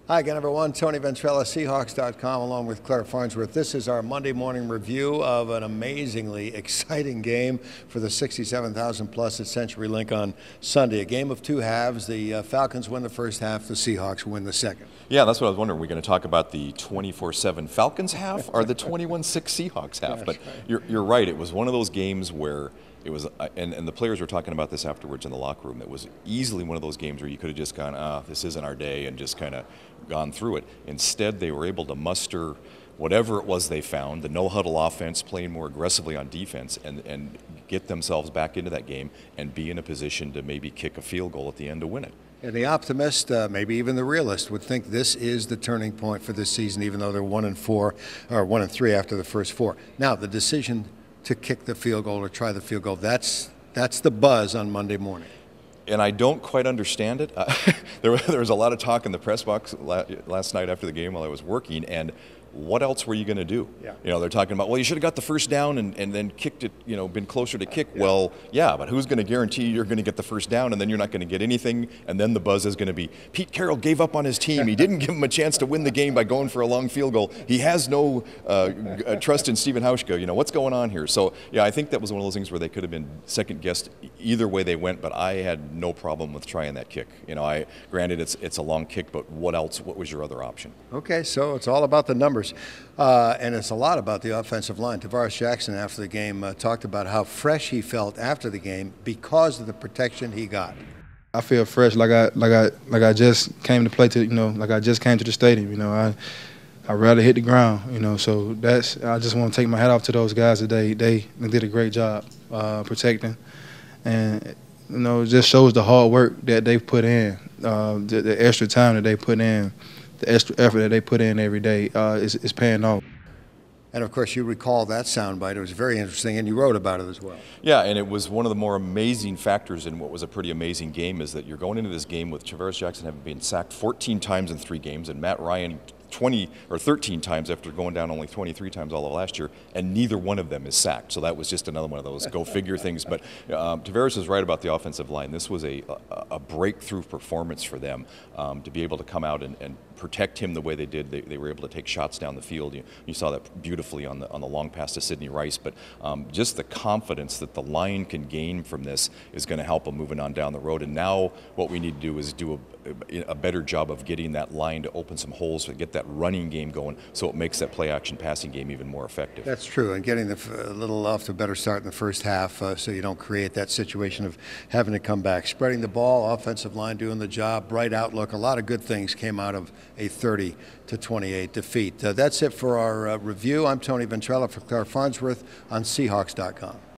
Hi again, everyone. Tony Ventrella, Seahawks.com, along with Clare Farnsworth. This is our Monday morning review of an amazingly exciting game for the 67,000 plus at CenturyLink on Sunday. A game of two halves. The Falcons win the first half. The Seahawks win the second. Yeah, that's what I was wondering. We're going to talk about the 24/7 Falcons half or the 21-6 Seahawks half. But you're right. It was one of those games where it was, and the players were talking about this afterwards in the locker room. It was easily one of those games where you could have just gone, this isn't our day, and just kind of gone through it. Instead, they were able to muster whatever it was they found, the no-huddle offense, playing more aggressively on defense, and get themselves back into that game and be in a position to maybe kick a field goal at the end to win it. And the optimist, maybe even the realist, would think this is the turning point for this season, even though they're 1-4 or 1-3 after the first four. Now, the decision to kick the field goal or try the field goal, that's the buzz on Monday morning. And I don't quite understand it. There was a lot of talk in the press box last night after the game while I was working, and what else were you going to do? Yeah. You know, they're talking about, well, you should have got the first down and then kicked it, been closer to kick. Yeah. Well, yeah, but who's going to guarantee you're going to get the first down, and then you're not going to get anything, and then the buzz is going to be, Pete Carroll gave up on his team. He didn't give him a chance to win the game by going for a long field goal. He has no trust in Stephen Hauschka. What's going on here? So, yeah, I think that was one of those things where they could have been second-guessed either way they went, but I had no problem with trying that kick. Granted, it's a long kick, but what else? What was your other option? Okay, so it's all about the numbers. And it's a lot about the offensive line. Tavares Jackson, after the game, talked about how fresh he felt after the game because of the protection he got. I feel fresh, like I just came to play to, like I just came to the stadium. I'd rather hit the ground, so I just want to take my hat off to those guys today. They did a great job protecting, and it just shows the hard work that they put in, the extra time that they put in. The extra effort that they put in every day is paying off. And, of course, you recall that soundbite. It was very interesting, and you wrote about it as well. Yeah, and it was one of the more amazing factors in what was a pretty amazing game is that you're going into this game with Tavares Jackson having been sacked 14 times in 3 games and Matt Ryan 20 or 13 times after going down only 23 times all of last year, and neither one of them is sacked. So that was just another one of those go figure things. But Tavares is right about the offensive line. This was a breakthrough performance for them to be able to come out and protect him the way they did. They were able to take shots down the field. You saw that beautifully on the long pass to Sidney Rice. But just the confidence that the line can gain from this is going to help them moving on down the road. And now what we need to do is do a better job of getting that line to open some holes to get that running game going so it makes that play action passing game even more effective. That's true, and getting a little off to a better start in the first half so you don't create that situation of having to come back. Spreading the ball, offensive line doing the job, bright outlook, a lot of good things came out of a 30-28 defeat. That's it for our review. I'm Tony Ventrella for Clare Farnsworth on Seahawks.com.